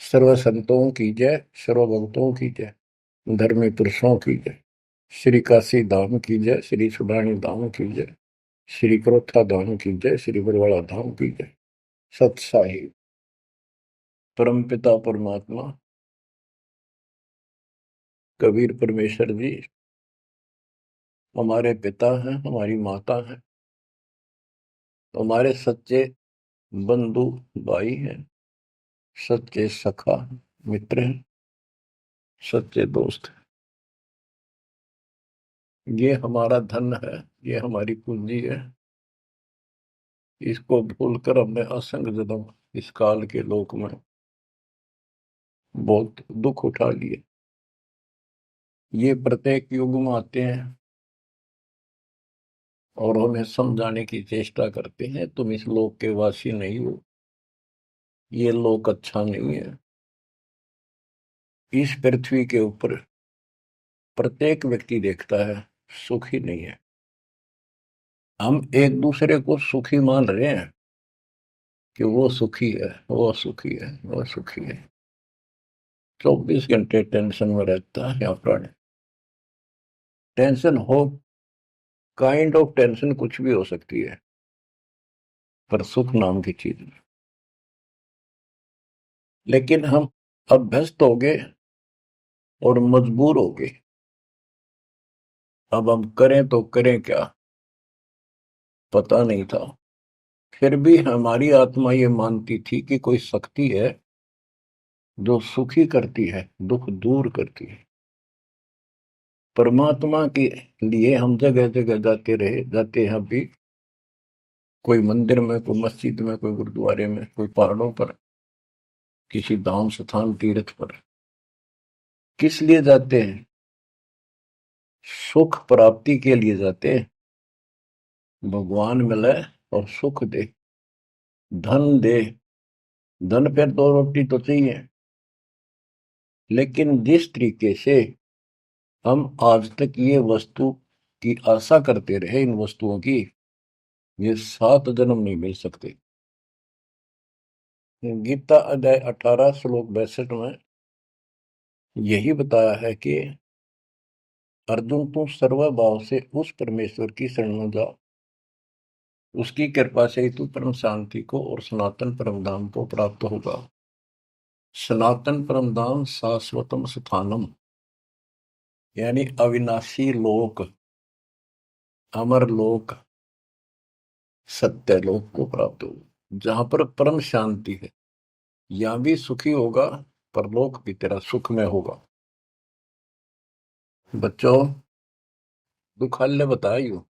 सर्व संतों की जय, सर्व भक्तों की जय, धर्मी पुरुषों की जय। श्री काशी धाम की जय, श्री सुडानी धाम की जय, श्री क्रोथा धाम की जय, श्री बरवाड़ा धाम की जय। सत साहिब परमपिता परमात्मा कबीर परमेश्वर जी हमारे पिता हैं, हमारी माता हैं, हमारे सच्चे बंधु भाई हैं, सच्चे सखा मित्र हैं, सच्चे दोस्त हैं। ये हमारा धन है, ये हमारी पूंजी है। इसको भूलकर हमने असंग जन्म इस काल के लोक में बहुत दुख उठा लिए। ये प्रत्येक युग में आते हैं और हमें समझाने की चेष्टा करते हैं, तुम इस लोक के वासी नहीं हो, ये लोक अच्छा नहीं है। इस पृथ्वी के ऊपर प्रत्येक व्यक्ति देखता है सुखी नहीं है। हम एक दूसरे को सुखी मान रहे हैं कि वो सुखी है, वो सुखी है, वो सुखी है। 24 घंटे टेंशन में रहता है यहाँ प्राणी। टेंशन हो, काइंड ऑफ टेंशन कुछ भी हो सकती है, पर सुख नाम की चीज नहीं। लेकिन हम अभ्यस्त हो गए और मजबूर हो गए। अब हम करें तो करें क्या, पता नहीं था। फिर भी हमारी आत्मा ये मानती थी कि कोई शक्ति है जो सुखी करती है, दुख दूर करती है। परमात्मा के लिए हम जगह जगह जाते रहे, जाते हैं अभी। कोई मंदिर में, कोई मस्जिद में, कोई गुरुद्वारे में, कोई पहाड़ों पर, किसी धाम स्थान तीर्थ पर। किस लिए जाते हैं? सुख प्राप्ति के लिए जाते हैं। भगवान मिले और सुख दे, धन दे। धन पे दो रोटी तो चाहिए, लेकिन जिस तरीके से हम आज तक ये वस्तु की आशा करते रहे, इन वस्तुओं की, ये 7 जन्म नहीं मिल सकते। गीता अध्याय 18 श्लोक 62 में यही बताया है कि अर्जुन तुम सर्वभाव से उस परमेश्वर की शरण में जाओ, उसकी कृपा से ही तू परम शांति को और सनातन परम धाम को प्राप्त होगा। सनातन परम धाम शाश्वतम स्थानम, यानी अविनाशी लोक, अमर लोक, सत्य लोक को प्राप्त होगा, जहां पर परम शांति है। यहां भी सुखी होगा, परलोक भी तेरा सुख में होगा। बच्चों, दुखालय बताइयो,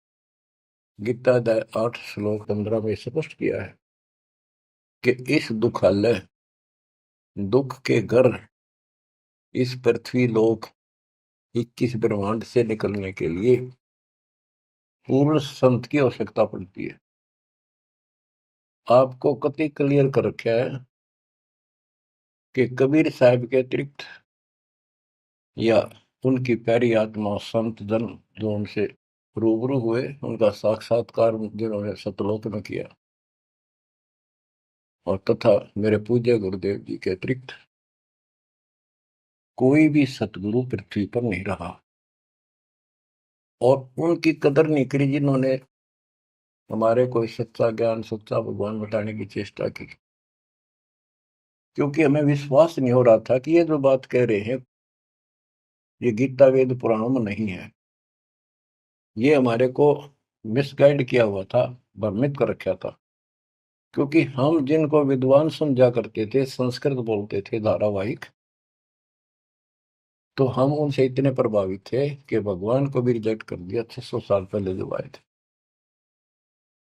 गीता अध्याय 8 श्लोक 15 में स्पष्ट किया है कि इस दुखालय, दुख के घर, इस पृथ्वी लोक 21 ब्रह्मांड से निकलने के लिए पूर्ण संत की आवश्यकता पड़ती है। आपको कति क्लियर कर रखा है कि कबीर साहब के अतिरिक्त या उनकी प्यारी आत्मा संत जन जो उनसे रूबरू हुए, उनका साक्षात्कार जिन्होंने सतलोक में किया, और तथा मेरे पूज्य गुरुदेव जी के अतिरिक्त कोई भी सतगुरु पृथ्वी पर नहीं रहा। और उनकी कदर नहीं करी जिन्होंने हमारे कोई सच्चा ज्ञान, सच्चा भगवान बताने की चेष्टा की। क्योंकि हमें विश्वास नहीं हो रहा था कि ये जो बात कह रहे हैं ये गीता वेद पुराणों में नहीं है। ये हमारे को मिसगाइड किया हुआ था, भ्रमित कर रखा था। क्योंकि हम जिनको विद्वान समझा करते थे, संस्कृत बोलते थे धारावाहिक, तो हम उनसे इतने प्रभावित थे कि भगवान को भी रिजेक्ट कर दिया 600 साल पहले जो आए थे।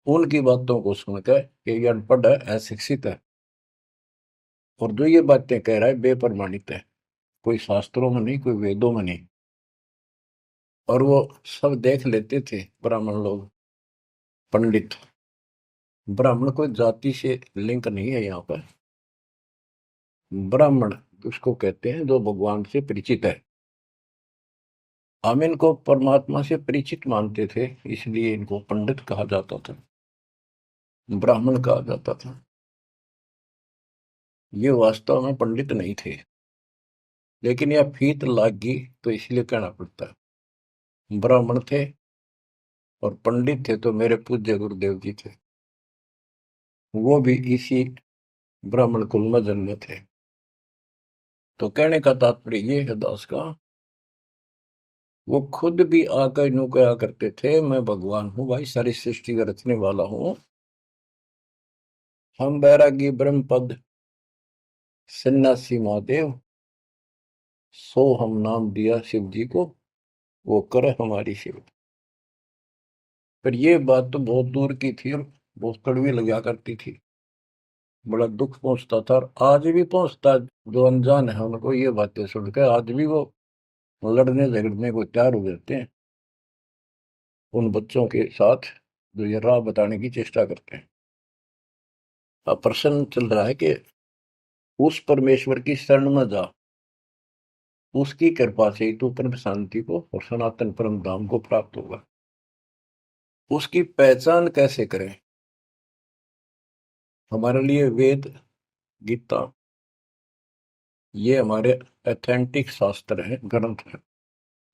उनकी बातों को सुनकर कि ये अनपढ़ है, अशिक्षित है, और जो ये बातें कह रहा है बेप्रमाणित है, कोई शास्त्रों में नहीं, कोई वेदों में नहीं। और वो सब देख लेते थे ब्राह्मण लोग, पंडित। ब्राह्मण कोई जाति से लिंक नहीं है यहाँ पर। ब्राह्मण उसको कहते हैं जो भगवान से परिचित है। हम इनको परमात्मा से परिचित मानते थे, इसलिए इनको पंडित कहा जाता था, ब्राह्मण कहा जाता था। ये वास्तव में पंडित नहीं थे, लेकिन यह फीत लाग गई तो इसलिए कहना पड़ता है। ब्राह्मण थे और पंडित थे तो मेरे पूज्य गुरुदेव जी थे, वो भी इसी ब्राह्मण कुल में जन्मे थे। तो कहने का तात्पर्य ये है दास का, वो खुद भी आकर यूं कहा करते थे, मैं भगवान हूं भाई, सारी सृष्टि का रचने वाला हूं। हम बैरागी ब्रह्मपद सन्यासी महादेव, सो हम नाम दिया शिव जी को, वो करे हमारी सेवा। पर ये बात तो बहुत दूर की थी और बहुत कड़वी लगा करती थी, बड़ा दुख पहुंचता था और आज भी पहुंचता है। जो अनजान है उनको ये बातें सुनकर आज भी वो लड़ने झगड़ने को तैयार हो जाते हैं उन बच्चों के साथ जो ये राह बताने की चेष्टा करते हैं। अब प्रश्न चल रहा है कि उस परमेश्वर की शरण में जा, उसकी कृपा से ही तू परम शांति को और सनातन परम धाम को प्राप्त होगा। उसकी पहचान कैसे करें? हमारे लिए वेद, गीता, ये हमारे ऑथेंटिक शास्त्र हैं, ग्रंथ हैं,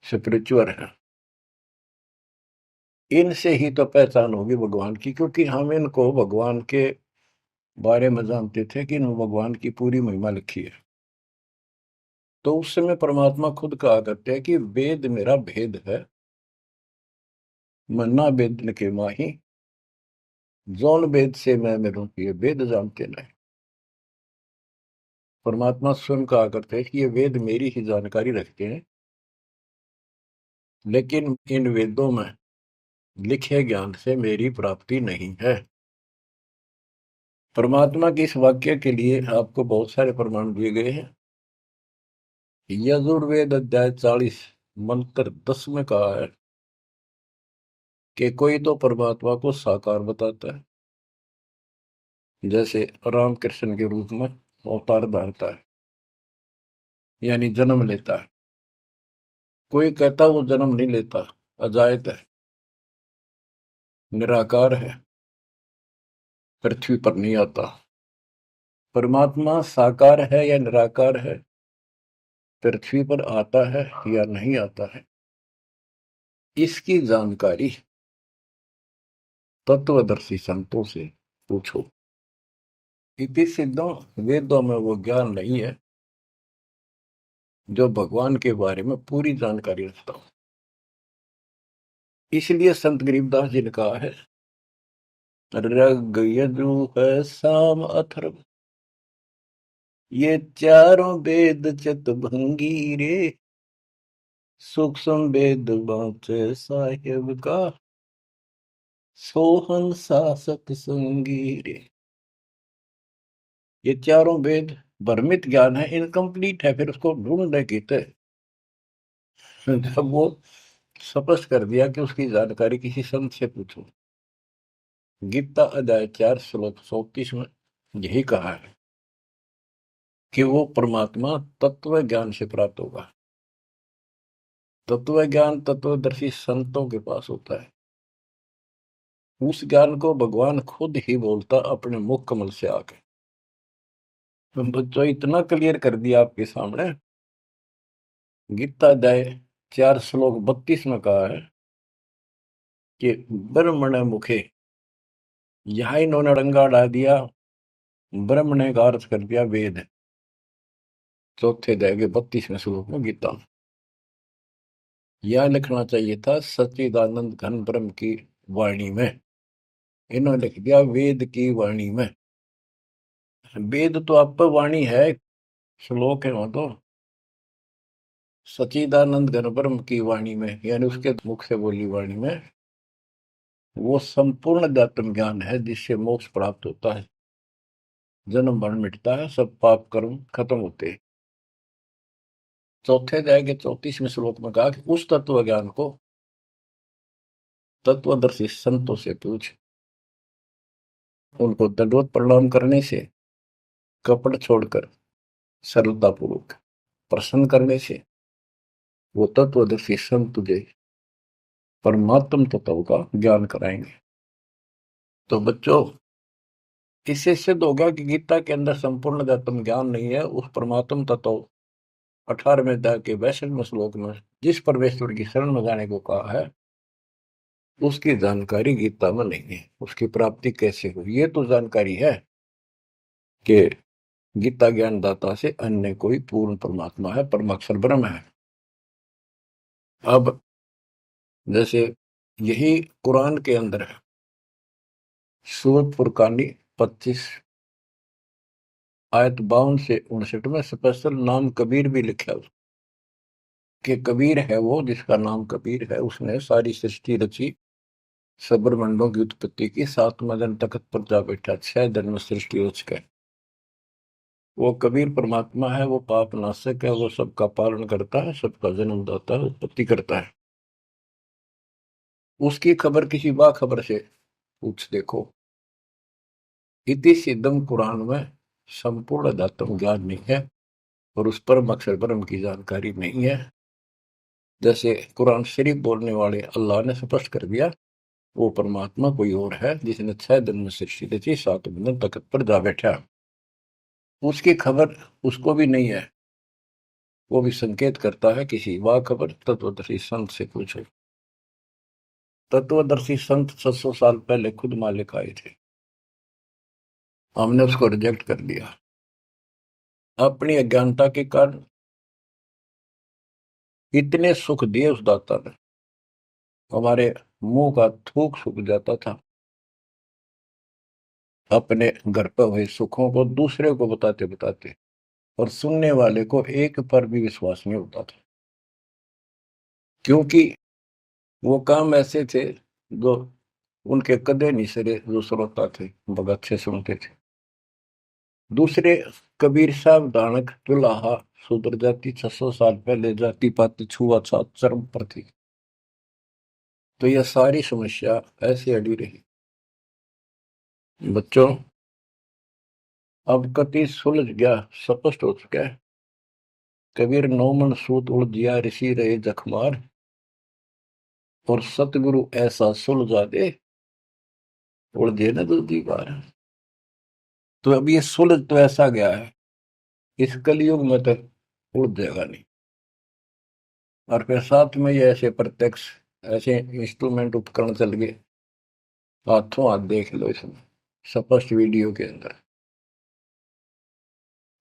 स्पिरिचुअल हैं। इनसे ही तो पहचान होगी भगवान की, क्योंकि हम इनको भगवान के बारे में जानते थे कि इन्होंने भगवान की पूरी महिमा लिखी है। तो उस समय परमात्मा खुद कहा करते हैं कि वेद मेरा भेद है, मन्ना वेद के माही, जौन वेद से मैं मेरू ये वेद जानते नहीं। परमात्मा स्वयं कहा करते हैं कि ये वेद मेरी ही जानकारी रखते हैं, लेकिन इन वेदों में लिखे ज्ञान से मेरी प्राप्ति नहीं है। परमात्मा के इस वाक्य के लिए आपको बहुत सारे प्रमाण दिए गए हैं। यजुर्वेद अध्याय 40 मंत्र 10 में कहा है कि कोई तो परमात्मा को साकार बताता है, जैसे रामकृष्ण के रूप में अवतार धारता है, यानी जन्म लेता है। कोई कहता वो जन्म नहीं लेता, अजायत है, निराकार है, पृथ्वी पर नहीं आता। परमात्मा साकार है या निराकार है, पृथ्वी पर आता है या नहीं आता है, इसकी जानकारी तत्वदर्शी संतों से पूछो। इति सिद्धों, वेदों में वो ज्ञान नहीं है जो भगवान के बारे में पूरी जानकारी रखता हो। इसलिए संत गरीबदास जी ने कहा है, ऋग यजु है साम अथर्व, ये चारों वेद चतुर्भंगी रे, सूक्ष्म वेद बाँचे साहेब का, सोहन शासक संगी रे। ये चारों वेद भ्रमित ज्ञान है, इनकम्प्लीट है, फिर उसको ढूंढने की थे। जब वो स्पष्ट कर दिया कि उसकी जानकारी किसी संत से पूछो। गीता अध्याय 4 श्लोक 34 में यही कहा है कि वो परमात्मा तत्व ज्ञान से प्राप्त होगा। तत्व ज्ञान तत्वदर्शी संतों के पास होता है। उस ज्ञान को भगवान खुद ही बोलता अपने मुख कमल से आके। तो बच्चों इतना क्लियर कर दिया आपके सामने। गीता अध्याय 4 श्लोक 32 में कहा है कि ब्रह्मण मुखे, यहां इन्होंने रंगा डाल दिया, ब्रह्म ने का अर्थ कर दिया वेद। चौथे अध्याय के 32वें श्लोक में गीता। यह लिखना चाहिए था सच्चिदानंद घन ब्रह्म की वाणी में, इन्होंने लिख दिया वेद की वाणी में। वेद तो आप पर वाणी है, श्लोक है वो तो। सच्चिदानंद घन ब्रह्म की वाणी में, यानी उसके मुख से बोली वाणी में, वो संपूर्ण अध्यात्म ज्ञान है जिससे मोक्ष प्राप्त होता है, जन्म मरण मिटता है, सब पाप कर्म खत्म होते हैं। चौथे अध्याय के 34वें श्लोक में कहा कि उस तत्व ज्ञान को तत्वदर्शी संतों से पूछ। उनको दंडवत प्रणाम करने से, कपट छोड़कर सरलतापूर्वक प्रसन्न करने से वो तत्वदर्शी संत तुझे परमात्म तत्व का ज्ञान कराएंगे। तो बच्चों, इससे सिद्ध होगा कि गीता के अंदर संपूर्ण आत्म ज्ञान नहीं है। उस परमात्म तत्व 18वें अध्याय के 62वें श्लोक में जिस परमेश्वर की शरण में जाने को कहा है, उसकी जानकारी गीता में नहीं है। उसकी प्राप्ति कैसे हुई, ये तो जानकारी है कि गीता ज्ञानदाता से अन्य कोई पूर्ण परमात्मा है, परमाक्षर ब्रह्म है। अब जैसे यही कुरान के अंदर है, सूरत फुरकानी 25 आयत 52 से 59 में स्पेशल नाम कबीर भी लिखा है कि कबीर है वो जिसका नाम कबीर है, उसने सारी सृष्टि रची, सब ब्रह्मांडों की उत्पत्ति की, 7वें दिन तख्त पर जा बैठा, 6 दिन में सृष्टि रच गए। वो कबीर परमात्मा है, वो पाप नाशक है, वो सबका पालन करता है, सबका जन्म दाता है, उत्पत्ति करता है। उसकी खबर किसी बाखबर से पूछ देखो। इति सिद्धम कुरान में संपूर्ण दातम ज्ञान नहीं है और उस परम अक्षर ब्रह्म की जानकारी नहीं है। जैसे कुरान शरीफ बोलने वाले अल्लाह ने स्पष्ट कर दिया, वो परमात्मा कोई और है जिसने 6 दिन में सृष्टि रची, 7वें दिन तख्त पर जा बैठा। उसकी खबर उसको भी नहीं है। वो भी संकेत करता है किसी खबर तत्वदर्शी संत से पूछो। तत्वदर्शी संत 700 साल पहले खुद मालिक आए थे, हमने उसको रिजेक्ट कर दिया अपनी अज्ञानता के कारण। इतने सुख दिए उस दाता ने, हमारे मुंह का थूक सूख जाता था। अपने घर पर हुए सुखों को दूसरे को बताते बताते, और सुनने वाले को एक पर भी विश्वास नहीं होता था, क्योंकि वो काम ऐसे थे जो उनके कदे नहीं सरे, जो श्रोता थे बहुत अच्छे सुनते थे। दूसरे कबीर साहब दानक तुलाहा शूद्र जाति 600 साल पहले जाति पाति छुआछूत चरम पर थी, तो यह सारी समस्या ऐसे अड़ी रही। बच्चों, अब कति सुलझ गया, स्पष्ट हो चुका है। कबीर नौमन सूत उलझिया ऋषि रहे जखमार, और सतगुरु ऐसा सुलझा दे उलझे न दूसरी बार। तो अब ये सुलझ तो ऐसा गया है, इस कलयुग में तो उलझ जाएगा नहीं। और फिर साथ में ये ऐसे प्रत्यक्ष ऐसे इंस्ट्रूमेंट उपकरण चल गए, हाथों हाथ देख लो इसमें स्पष्ट वीडियो के अंदर।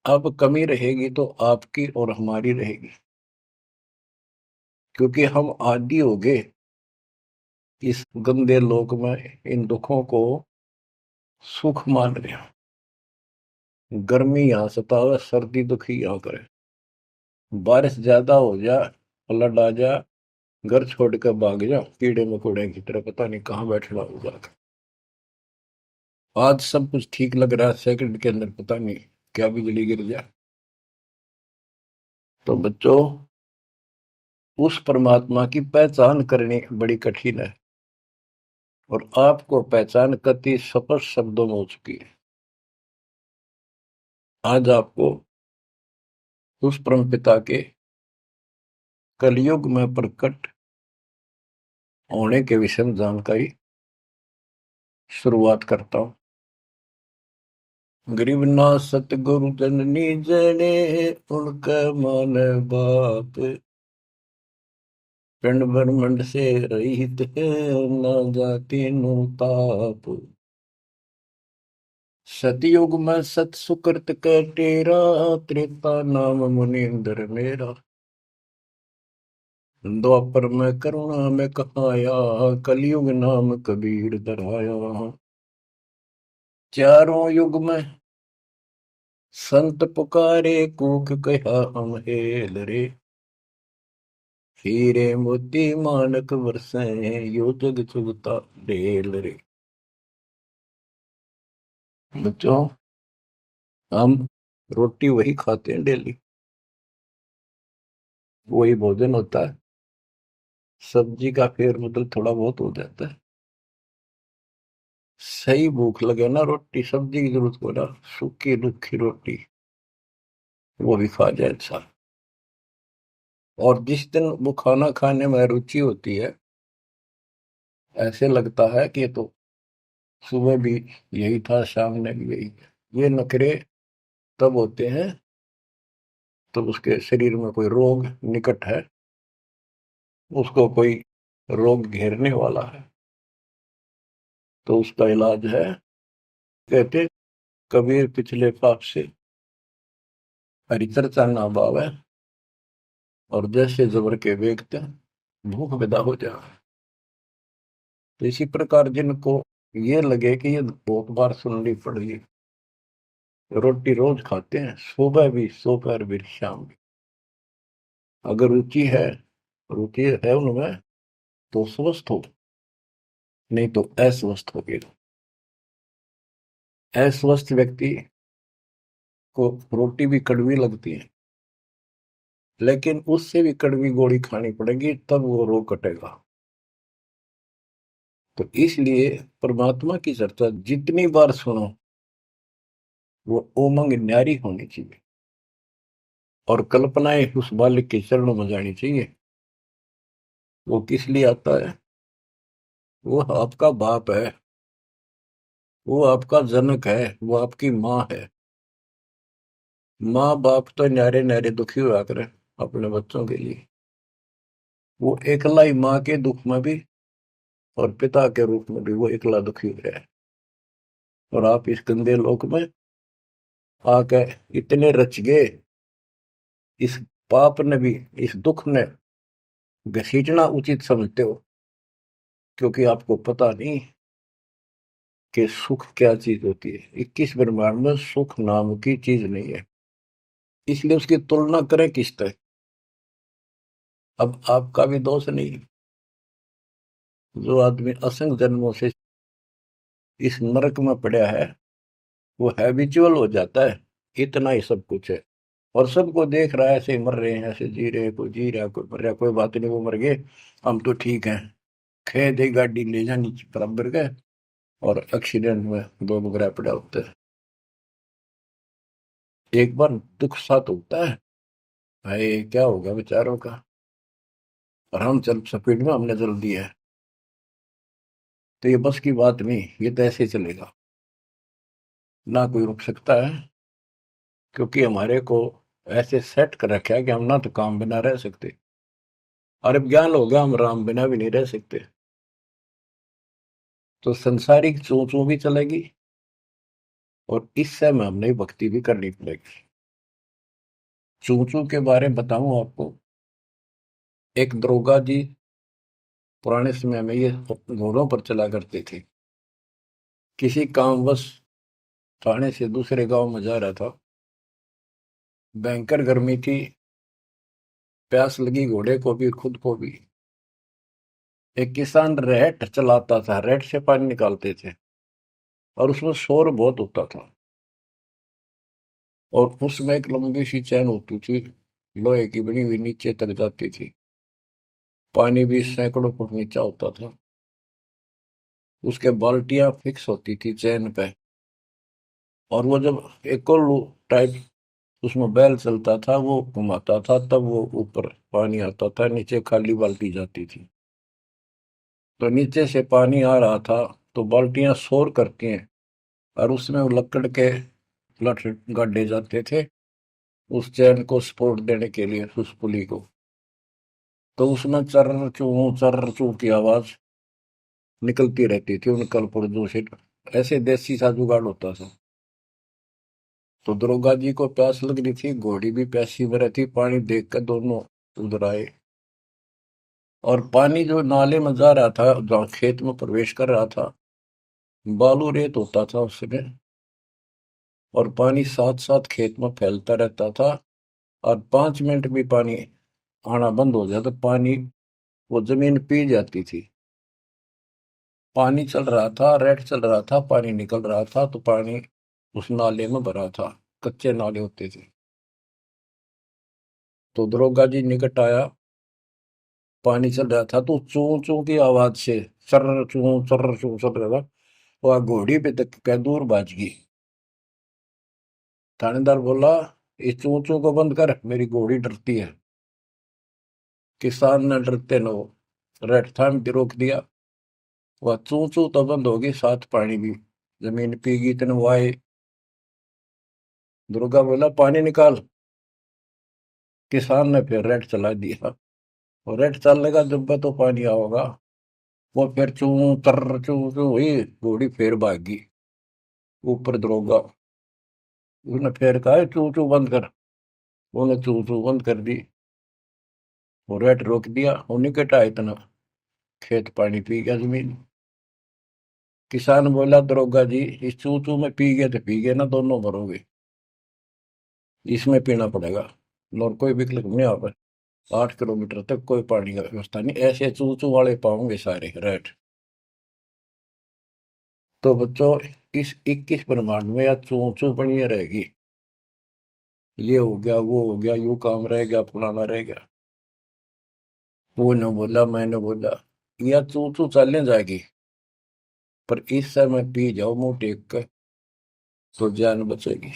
अब कमी रहेगी तो आपकी और हमारी रहेगी, क्योंकि हम आदी हो गए इस गंदे लोक में इन दुखों को सुख मान रहे हैं। गर्मी यहाँ सतावे, सर्दी दुखी यहाँ करे, बारिश ज्यादा हो जा, फ्लड आ जा, घर छोड़ कर भाग जा, कीड़े मकोड़े की तरह पता नहीं कहाँ बैठना होगा। आज सब कुछ ठीक लग रहा है, सेकंड के अंदर पता नहीं क्या बिजली गिर जाए। तो बच्चों, उस परमात्मा की पहचान करनी बड़ी कठिन है, और आपको पहचान कति स्पष्ट शब्दों में हो चुकी है। आज आपको उस परम पिता के कलयुग में प्रकट होने के विषय में जानकारी शुरुआत करता हूं। गरीब ना सतगुरु जननी जने, उनका मान बाप, पिंड ब्रह्मंड से रहित है, ना जाति नु ताप। सतयुग में सत सुकृत का तेरा, त्रेता नाम मुनींद्र मेरा। द्वापर में करुणा में कहाया, कलयुग नाम कबीर धराया। चारों युग में संत पुकारे, कूक कहा हम हेल रे। हीरे मोती मानक वर्षे, यो जग चुगता ढेल रे। बच्चों, हम रोटी वही खाते हैं डेली, वही भोजन होता है। सब्जी का फेर बदल थोड़ा बहुत हो जाता है। सही भूख लगे ना, रोटी सब्जी की जरूरत हो ना, सूखी रुखी रोटी वो भी खा जाए इंसान। और जिस दिन वो खाना खाने में रुचि होती है, ऐसे लगता है कि ये तो सुबह भी यही था, शाम ने भी यही। ये नखरे तब होते हैं तब उसके शरीर में कोई रोग निकट है, उसको कोई रोग घेरने वाला है, तो उसका इलाज है। कहते कबीर पिछले पाप से हरि चर्चा ना बावे, और जैसे जबर के वेगते भूख विदा हो जाए। तो इसी प्रकार जिनको ये लगे कि ये बहुत बार सुननी पड़ेगी, रोटी रोज खाते हैं, सुबह भी दोपहर भी शाम भी, अगर रुचि है उनमें, तो स्वस्थ हो, नहीं तो अस्वस्थ हो गए। अस्वस्थ व्यक्ति को रोटी भी कड़वी लगती है, लेकिन उससे भी कड़वी गोली खानी पड़ेगी, तब वो रोग कटेगा। तो इसलिए परमात्मा की चर्चा जितनी बार सुनो, वो उमंग न्यारी होनी चाहिए, और कल्पनाएं उस बालक के चरणों में जानी चाहिए। वो किस लिए आता है? वो आपका बाप है, वो आपका जनक है, वो आपकी माँ है। माँ बाप तो न्यारे न्यारे दुखी हुआ करे अपने बच्चों के लिए। वो एकला ही माँ के दुख में भी और पिता के रूप में भी वो एकला दुखी हो रहा है। और आप इस गंदे लोक में आके इतने रच गए, इस पाप ने भी, इस दुख ने घसीटना उचित समझते हो, क्योंकि आपको पता नहीं कि सुख क्या चीज होती है। 21 ब्रह्मांड में सुख नाम की चीज नहीं है, इसलिए उसकी तुलना करें किससे? अब आपका भी दोष नहीं। जो आदमी असंख्य जन्मों से इस नरक में पड़ा है, वो हैबिचुअल हो जाता है, इतना ही सब कुछ है। और सबको देख रहा है, ऐसे मर रहे हैं, ऐसे जी रहे हैं, कोई जी रहा, कोई मर रहा, कोई बात नहीं, वो मर गए, हम तो ठीक हैं। खे दे गाड़ी ले जानी बराबर गए, और एक्सीडेंट में दो बगैर पड़ा होता है। एक बार दुख साथ होता है, भाई क्या होगा बेचारों का, और हम चल स्पीड में हमने चल दिया है, तो ये बस की बात नहीं, ये तो ऐसे चलेगा, ना कोई रुक सकता है। क्योंकि हमारे को ऐसे सेट कर रखा है कि हम ना तो काम बिना रह सकते, और अब ज्ञान हो गया हम राम बिना भी नहीं रह सकते। तो संसारिक चू चू भी चलेगी, और इस समय हमने भक्ति भी करनी पड़ेगी। चू चू के बारे में बताऊं आपको, एक दरोगा जी पुराने समय में ये घोड़ों पर चला करते थे। किसी कामवश थाने से दूसरे गांव में जा रहा था, भयंकर गर्मी थी, प्यास लगी घोड़े को भी खुद को भी। एक किसान रेट चलाता था, रेट से पानी निकालते थे, और उसमें शोर बहुत होता था, और उसमें एक लंबी सी चैन होती थी, लोहे की बनी हुई, नीचे तक जाती थी। पानी भी सैकड़ों फुट नीचा होता था। उसके बाल्टियां फिक्स होती थी चैन पे, और वो जब एक और टाइप उसमें बैल चलता था, वो घुमाता था, तब वो ऊपर पानी आता था, नीचे खाली बाल्टी जाती थी। तो नीचे से पानी आ रहा था, तो बाल्टियां शोर करती हैं, और उसमें वो लकड़ के लठ गाड़े जाते थे उस चैन को सपोर्ट देने के लिए, उस पुली को। तो उसमें चर्र चू की आवाज निकलती रहती थी उन कल पुर्जों से। ऐसे देसी सा जुगाड़ होता था। तो दरोगा जी को प्यास लग रही थी, घोड़ी भी प्यासी में रहती, पानी देख कर दोनों उधर आए। और पानी जो नाले में जा रहा था, जहाँ खेत में प्रवेश कर रहा था, बालू रेत होता था उसमें, और पानी साथ साथ खेत में फैलता रहता था। और 5 मिनट भी पानी आना बंद हो जाता, पानी वो जमीन पी जाती थी। पानी चल रहा था, रेट चल रहा था, पानी निकल रहा था, तो पानी उस नाले में भरा था, कच्चे नाले होते थे। तो दरोगा जी निकट आया, पानी चल रहा था, तो चू चू की आवाज से चर्र चू चल रहा था, वह घोड़ी पे तक क्या दूर भाज गई। थानेदार बोला, इस चू चू को बंद कर, मेरी घोड़ी डरती है। किसान ने डरते न रेट थाम के रोक दिया, वह चू चू तो बंद होगी, साथ पानी भी जमीन पीगी। तेन वाई दुर्गा बोला पानी निकाल। किसान ने फिर रेड चला दिया, और रेड चलने का जब तो पानी आओगा। वो फिर चू तर चू चू हुई, घोड़ी फिर भागी ऊपर। दरोगा उसने फिर कहा चू चू बंद कर। उन्हें चू चू बंद कर दी, और रेड रोक दिया। उन्हीं के टा इतना खेत पानी पी गया जमीन। किसान बोला दरोगा जी, इस चू चू में पी गए तो पी गए ना, दोनों मरोगे, इसमें पीना पड़ेगा। और कोई विकल्प नहीं आ पाए। 8 किलोमीटर तक कोई पानी का व्यवस्था नहीं, ऐसे चू चू वाले पाओगे सारे रेड। तो बच्चों, इस 21 ब्रह्मांड में या चू चू बनी रहेगी। ये हो गया, वो हो गया, यू काम रह गया, फलाना रह गया। वो न बोला, मैंने बोला, या चू चू चलने जाएगी, पर इस समय पी जाओ मुंह टेक कर, तो जान बचेगी।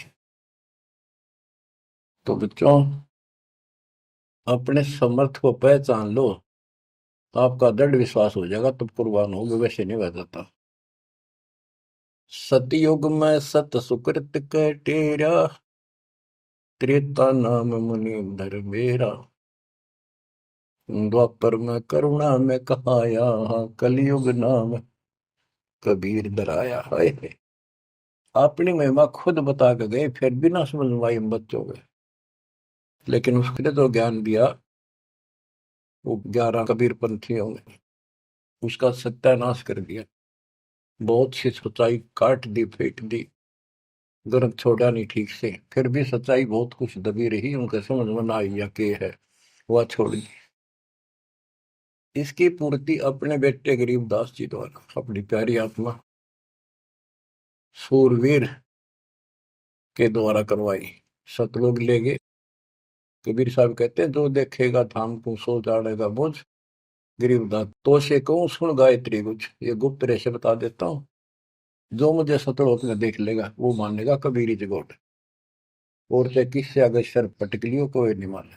तो बच्चों, अपने समर्थ को पहचान लो, आपका दृढ़ विश्वास हो जाएगा, तब कुर्बान होगे, वैसे नहीं बह जाता। सतयुग में सत सुकृत के टेरा, त्रेता नाम मुनि धर मेरा, द्वापर में करुणा में कहाया, कलयुग नाम कबीर धराया। है अपनी महिमा खुद बता के गए, फिर भी ना समझ में आई हम बच्चों के। लेकिन उसने तो ज्ञान दिया, वो 11 कबीर पंथियों ने उसका सत्यानाश कर दिया। बहुत सी सच्चाई काट दी, फेंक दी, ग्रंथ छोड़ा नहीं ठीक से। फिर भी सच्चाई बहुत कुछ दबी रही, उनके समझ में ना आई या के है, वह छोड़ी। इसकी पूर्ति अपने बेटे गरीबदास जी द्वारा, अपनी प्यारी आत्मा सूरवीर के द्वारा करवाई। सतलोग ले गए। कबीर साहब कहते हैं, जो देखेगा धाम को सो जानेगा बुझ। गरीबदास तो से कहूं सुन गायत्री कुछ, ये गुप्त रहस्य बता देता हूँ। जो मुझे सतलोक में देख लेगा वो मानेगा कबीरी जगोट, और चाहे किससे अगर सर पटक लियो कोई नहीं माने।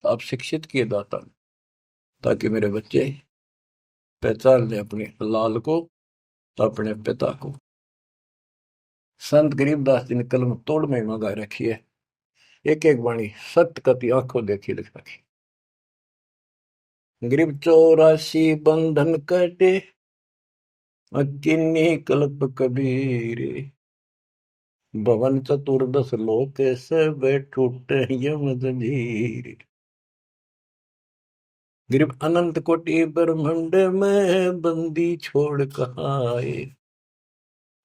तो आप शिक्षित किए दाता, ताकि मेरे बच्चे पहचान ले अपने लाल को, अपने पिता को। संत गरीबदास जी ने कलम तोड़ में मंगा रखी है, एक एक वाणी सत्य कति आंखों देखी लिख रखी। गरीब 84 बंधन कटे, किन्नी कल्प कबीर, भवन चतुर्दश लोक सब टूटे यम जंजीर। गरीब अनंत कोटि ब्रह्मांड में बंदी छोड़ कहाए,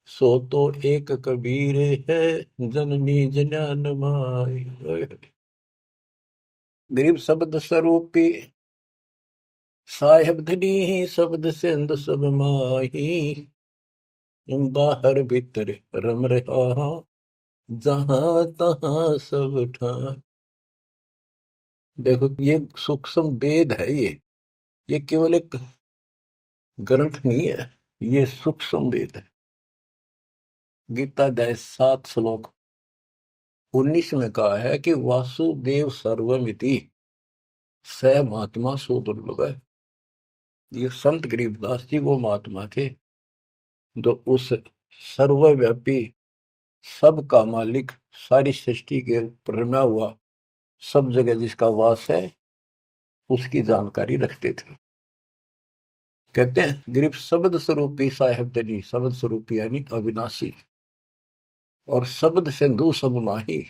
सो तो एक कबीर है जननी जनान माई। गरीब शब्द स्वरूपी साहेब धनी, शब्द सिंध सब माही, बाहर भीतर रम रहा, जहां तहां सब ठाई। देखो, ये सूक्ष्म वेद है। ये केवल एक ग्रंथ नहीं है, ये सूक्ष्म वेद है। गीता अध्याय 7 श्लोक 19 में कहा है कि वासुदेव सर्वमिति, स महात्मा सो दुर्लभ है। ये संत गरीबदास जी वो महात्मा थे जो उस सर्वव्यापी, सबका मालिक, सारी सृष्टि के ऊपर रमा हुआ, सब जगह जिसका वास है, उसकी जानकारी रखते थे। कहते हैं गरीब शब्द स्वरूपी साहेब तनी, शब्द स्वरूपी यानी अविनाशी, और शब्द सिंधु सब माही,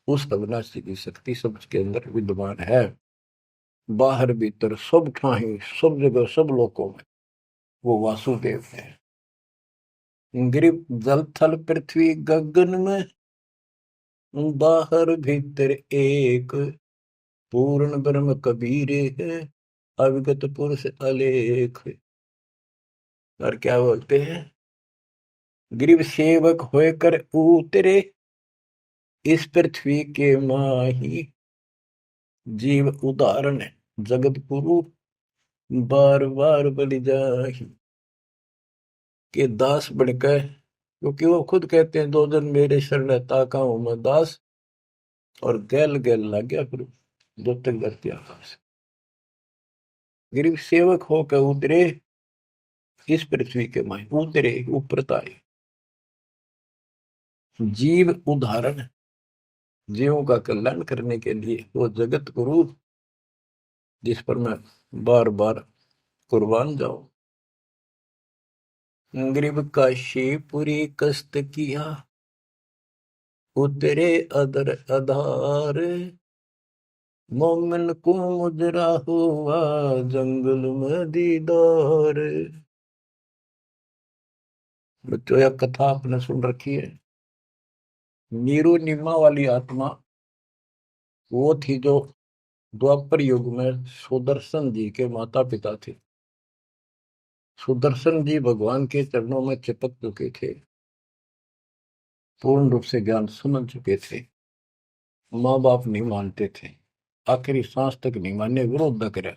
उस अविनाशी की शक्ति सब के अंदर विद्यमान है। बाहर भीतर सब ठाही, सब जगह, सब लोकों में वो वासुदेव है। गरीब जल थल पृथ्वी गगन में, बाहर भीतर एक, पूर्ण ब्रह्म कबीर है, अविगत पुरुष अलेख। और क्या बोलते हैं, गरीब सेवक होकर उतरे इस पृथ्वी के माही, जीव उदाहरण जगत गुरु बार बार बलि जाही। के दास बनकर, क्योंकि वो खुद कहते हैं, दो जन मेरे शरण ताका हूं मैं दास, और गैल गैल लग गया फिर जब तक धरती आकाश। गरीब सेवक होकर उतरे इस पृथ्वी के माए उतरे ऊपर तारे। जीव उदाहरण, जीवों का कल्याण करने के लिए वो जगत गुरु जिस पर मैं बार बार कुर्बान जाऊं। गरीब काशी पूरी कष्ट किया, उतरे अदर आधार। मोमिन को मुजरा हुआ जंगल में दीदार। बच्चों यह कथा आपने सुन रखी है। नीरू नीमा वाली आत्मा वो थी जो द्वापर युग में सुदर्शन जी के माता पिता थे। सुदर्शन जी भगवान के चरणों में चिपक चुके थे, पूर्ण रूप से ज्ञान समझ चुके थे। माँ बाप नहीं मानते थे, आखिरी सांस तक नहीं माने, विरोध न करे।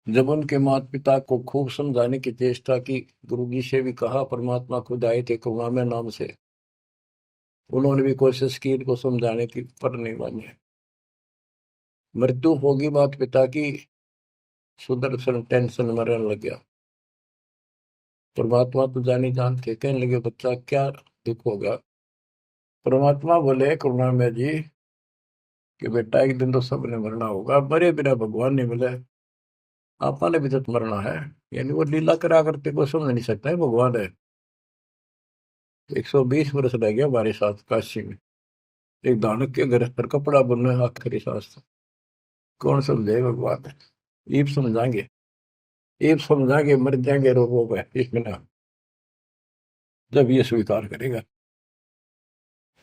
जब उनके माता पिता को खूब समझाने की चेष्टा की, गुरु जी से भी कहा, परमात्मा खुद आए थे करुणामय नाम से, उन्होंने भी कोशिश की इनको समझाने की, पर नहीं माने। मृत्यु होगी माता पिता की, सुदर्शन टेंशन मरने लग गया। परमात्मा तो जानी जानते, कहने लगे बच्चा क्या दुख होगा। परमात्मा बोले करुणामय जी कि बेटा एक दिन तो सबने मरना होगा, मरे बिना भगवान नहीं मिले, आपने भी तो मरना है। यानी वो लीला करा करते को समझ नहीं सकता है भगवान है। 120 वर्ष रह गया हमारे साथ काशी में, एक दानक के घर पर कपड़ा बुनना है आखिरी सांस तक। कौन समझे भगवान है। ईब समझाएंगे, ईब समझाएंगे, मर जाएंगे रोगों में इसमें ना, जब ये स्वीकार करेगा।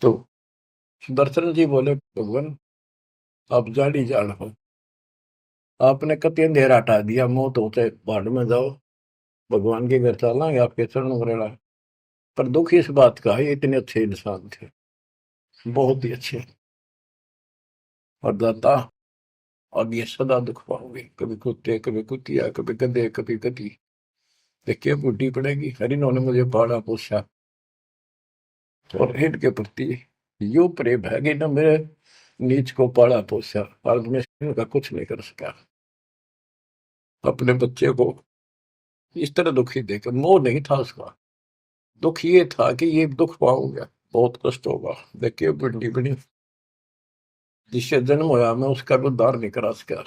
तो सुदर्शन जी बोले भगवान आप जानी जान हो, आपने कति अंधेरा हटा दिया, मौत होते पहाड़ में जाओ, भगवान के घर चलांगे आपके चरण वरेला। पर दुख इस बात का है, इतने अच्छे इंसान थे, बहुत ही अच्छे। और दाता अब ये सदा दुख पाओगे, कभी कुत्ते कभी कुतिया, कभी गधे कभी गधी, देखिए बूढ़ी पड़ेगी। हरिनों ने मुझे पाला पोसा और हिट के प्रति यो प्रेम है कि न मेरे नीच को पाला पोसा, और मैं इनका कुछ नहीं कर सका। अपने बच्चे को इस तरह दुखी देकर, मोह नहीं था उसका, दुख ये था कि ये दुख पाऊंगा, बहुत कष्ट होगा। देखिए बड़ी बड़ी जिससे जन्म होया मैं उसका भी उद्धार नहीं करा सका।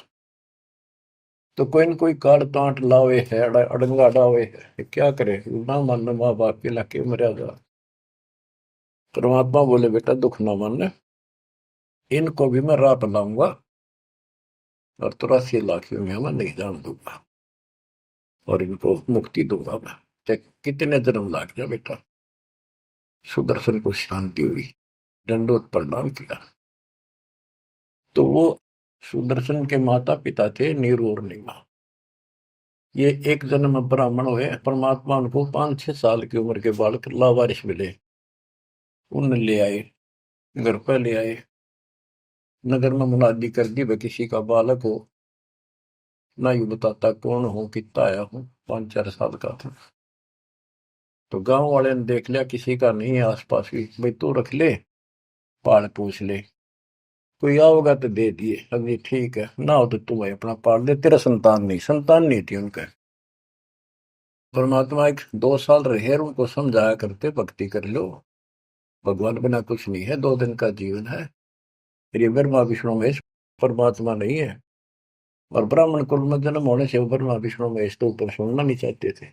तो कोई न कोई काट तांट लावे है, अड़ंगा डावे है, क्या करे, ना मान माँ बाप के लाके मर्यादा। परमात्मा बोले बेटा दुख ना मान, इनको भी मैं राह लाऊंगा और 83 लाख में मैं नहीं जान दूंगा और इनको मुक्ति दूंगा मैं, चाहे कितने जन्म लाग जाए बेटा। सुदर्शन को शांति हुई, दंडोत प्रणाम किया। तो वो सुदर्शन के माता पिता थे नीरू और नीमा। ये एक जन्म ब्राह्मण हुए, परमात्मा उनको 5-6 साल की उम्र के बालक लावारिश मिले, उन ले आए, घर पर ले आए, नगर में मुनादी कर दी, वह किसी का बालक हो, ना यू बताता कौन हो, कितना आया हूं, 5-4 साल का था। तो गांव वाले ने देख लिया किसी का नहीं है आसपास भी, भाई तू रख ले, पाल पूछ ले, कोई आओगा तो दे दिए, अभी ठीक है, ना हो तो तू भाई अपना पाल दे, तेरा संतान नहीं थी उनका। परमात्मा एक 2 साल रहे, उनको समझाया करते भक्ति कर लो, भगवान बिना कुछ नहीं है, 2 दिन का जीवन है। फिर ये ब्रह्मा विष्णु महेश परमात्मा नहीं है। और ब्राह्मण कुल में जन्म होने से वो ब्रह्मा विष्णु महेश तो ऊपर सुनना नहीं चाहते थे।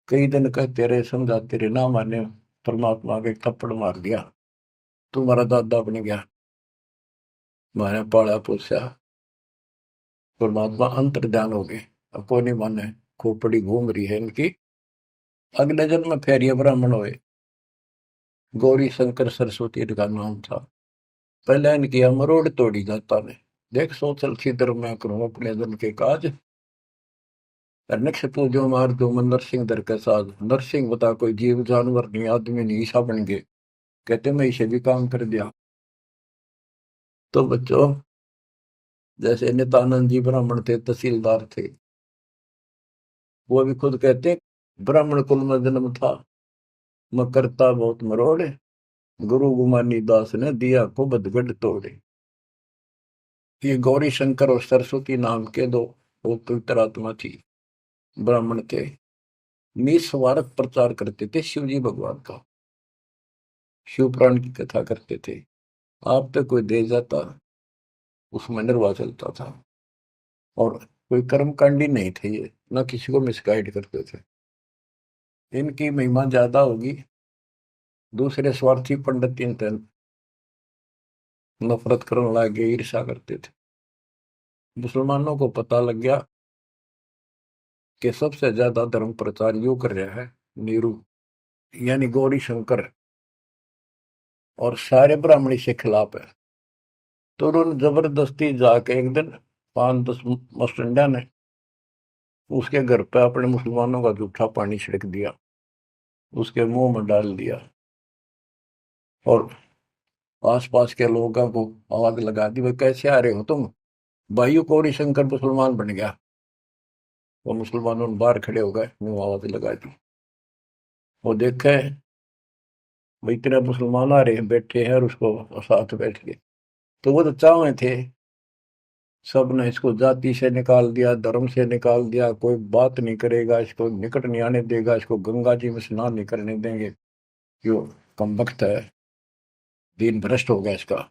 कई दिन कहते रहे, समझाते रहे, ना माने, परमात्मा के थप्पड़ मार दिया, तुम्हारा दादा बन गया, माने पाला पोसा। परमात्मा अंतर ध्यान हो गए, अब कोई नहीं माने, खोपड़ी घूम रही है इनकी। अगले जन्म में फिर ये ब्राह्मण हुए, गौरी शंकर सरस्वती इनका नाम था। पहले इनकी मरोड़ तोड़ी जाता ने, देख सोचल छिद्र मैं करूं अपने जन के काज, नक्ष पूजो मार दो मन नरसिंह दर के साथ। नरसिंह बता कोई जीव जानवर नहीं, आदमी नहीं, ईसा बन गए, कहते मैं इसे भी काम कर दिया। तो बच्चों जैसे नित्यानंद जी ब्राह्मण थे, तहसीलदार थे, वो भी खुद कहते ब्राह्मण कुल में जन्म था, मैं करता बहुत मरोड़े, गुरु गुमानी दास ने दिया को बदगढ़ तोड़े। ये गौरी शंकर और सरस्वती नाम के दो वो पवित्र आत्मा थी। ब्राह्मण थे, निस्वार्थ प्रचार करते थे शिव जी भगवान का, शिव पुराण की कथा करते थे। आप तक कोई दे जाता, उसमें निर्वाह चलता था। और कोई कर्मकांडी नहीं थे ये, ना किसी को मिसगाइड करते थे। इनकी महिमा ज्यादा होगी, दूसरे स्वार्थी पंडित इन नफरत करने लगे, ईर्षा करते थे। मुसलमानों को पता लग गया कि सबसे ज्यादा धर्म प्रचार यू कर रहा है नीरू, यानी गौरी शंकर, और सारे ब्राह्मणी से खिलाफ है। तो उन्होंने जबरदस्ती जाके एक दिन 5-10 मस्टंडा ने उसके घर पे अपने मुसलमानों का जूठा पानी छिड़क दिया, उसके मुंह में डाल दिया, और आसपास के लोगों को आवाज लगा दी, भाई कैसे आ रहे हो तुम, भाइयों गौरी शंकर मुसलमान बन गया। वो मुसलमानों ने बाहर खड़े हो गए, मुंह आवाज लगा दी। वो देखे भाई इतने मुसलमान आ रहे हैं, बैठे हैं, और उसको साथ बैठ के, तो वो तो चाहे थे, सब ने इसको जाति से निकाल दिया, धर्म से निकाल दिया, कोई बात नहीं करेगा, इसको निकट नहीं आने देगा, इसको गंगा जी में स्नान नहीं करने देंगे, जो कम वक्त है, दीन भ्रष्ट हो गया इसका।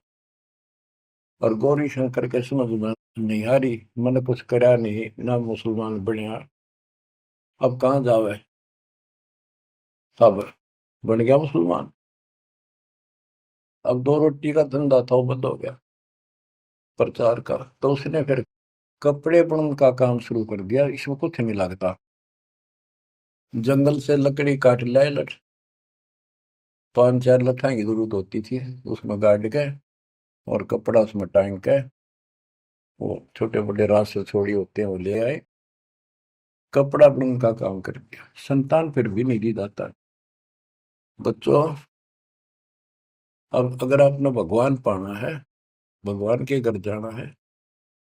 और गौरी शंकर के समझ में नहीं आ रही, मैंने कुछ करा नहीं ना, मुसलमान बढ़िया, अब कहाँ जावे, अब बन गया मुसलमान। अब 2 रोटी का धंधा था, वो बंद हो गया प्रचार का। तो उसने फिर कपड़े बुनने का काम शुरू कर दिया, इसमें कुछ नहीं लगता, जंगल से लकड़ी काट लाए, 5-4 लठाई की जरूरत होती थी, उसमें गाड़ के और कपड़ा उसमें टांग के, वो छोटे बड़े रास्ते छोड़ी होते हैं वो ले आए, कपड़ा बुनने का काम कर दिया। संतान फिर भी नहीं दी जाता। बच्चों, अब अगर आपने भगवान पाना है, भगवान के घर जाना है,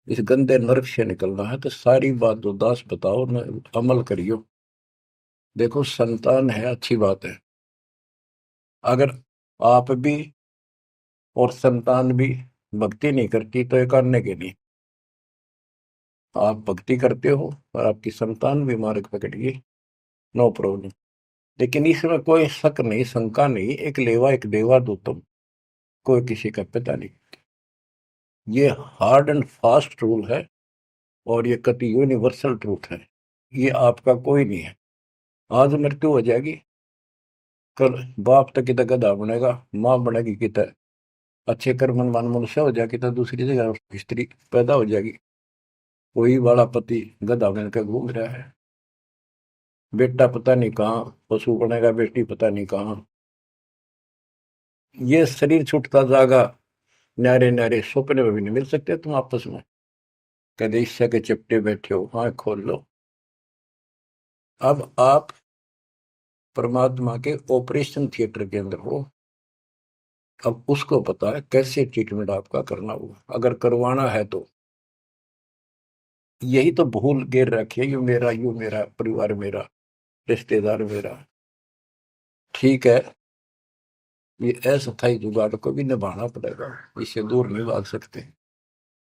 इस गंदे नरक से निकलना है, तो सारी बात जो दास बताओ न, अमल करियो। देखो संतान है अच्छी बात है, अगर आप भी और संतान भी भक्ति नहीं करती तो ये करने के लिए, आप भक्ति करते हो और आपकी संतान भी मार्ग पकड़ गई, नो प्रॉब्लम। लेकिन इसमें कोई शक नहीं, शंका नहीं, एक लेवा एक देवा दो तुम, कोई किसी का पिता नहीं। ये हार्ड एंड फास्ट रूल है, और ये कति यूनिवर्सल ट्रूथ है। ये आपका कोई नहीं है। आज मृत्यु हो जाएगी, कल बाप तक कितना गधा बनेगा, माँ बनेगी कितना अच्छे कर्म मान मनुष्य हो जाएगी, तो दूसरी जगह स्त्री पैदा हो जाएगी, वही वाला पति गधा बनकर घूम रहा है, बेटा पता नहीं कहाँ पशु बनेगा, बेटी पता नहीं कहाँ। ये शरीर छूटता जागा, न्यारे न्यारे सपने में भी नहीं मिल सकते तुम आपस में, कदे ईर्ष्या के चिपटे बैठे हो, हाँ खोल लो। अब आप परमात्मा के ऑपरेशन थिएटर के अंदर हो, अब उसको पता है कैसे ट्रीटमेंट आपका करना होगा, अगर करवाना है तो। यही तो भूल गिर रखी है, यू मेरा परिवार मेरा, रिश्तेदार मेरा। ठीक है, ये अस्थायी जुगाड़ को भी निभाना पड़ेगा, इससे दूर नहीं भाग सकते।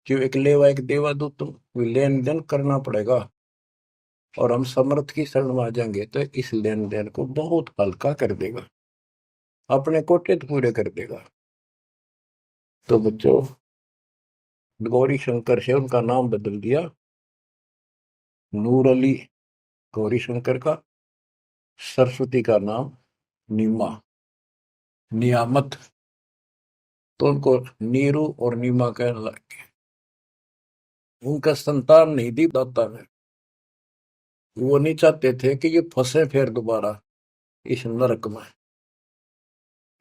क्यों, एक लेवा एक देवा दो तुम, लेन देन करना पड़ेगा। और हम समर्थ की शरण में आ जाएंगे तो इस लेन देन को बहुत हल्का कर देगा, अपने कोटे तो पूरे कर देगा। तो बच्चों, गौरी शंकर से उनका नाम बदल दिया, नूर अली गौरी शंकर का, सरस्वती का नाम नीमा, नियामत, तो उनको नीरू और नीमा कहने लगे। उनका संतान नहीं दी दाता ने, वो नहीं चाहते थे कि ये फंसे फिर दोबारा इस नरक में।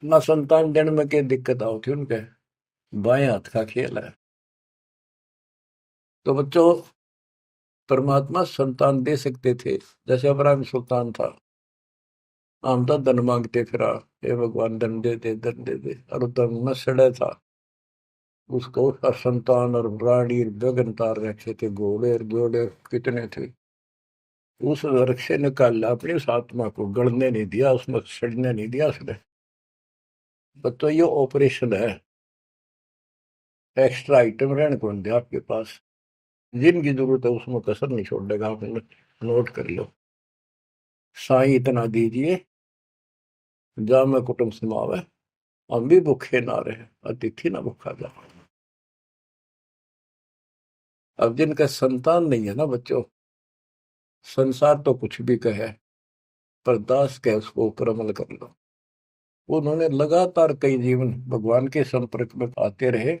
ना संतान देने में क्या दिक्कत आओ थी उनके, बाएं हाथ का खेल है। तो बच्चों, परमात्मा संतान दे सकते थे, जैसे अब्राहम सुल्तान था, हम तो धन मांगते फिरा, हे भगवान धन दे दे धन दे दे, और धन में सड़े था, उसको उसका संतान और रानी गगन तार रखे थे, घोड़े और घोड़े कितने थे, उस नरक से निकाल अपनी उस आत्मा को गड़ने नहीं दिया, उसमें सड़ने नहीं दिया उसने। बच्चों, ये ऑपरेशन है, एक्स्ट्रा आइटम रहने को नहीं दिया आपके पास, जिनकी जरूरत है उसमें कसर नहीं छोड़ देगा आपने। नोट कर लो। साईं इतना दीजिए, जा में कुटुंब समावे, हम भी भूखे ना रहे, अतिथि ना भूखा जा। अब जिनका संतान नहीं है ना बच्चों, संसार तो कुछ भी कहे, पर दास के उसको ऊपर अमल कर लो। उन्होंने लगातार कई जीवन भगवान के संपर्क में आते रहे,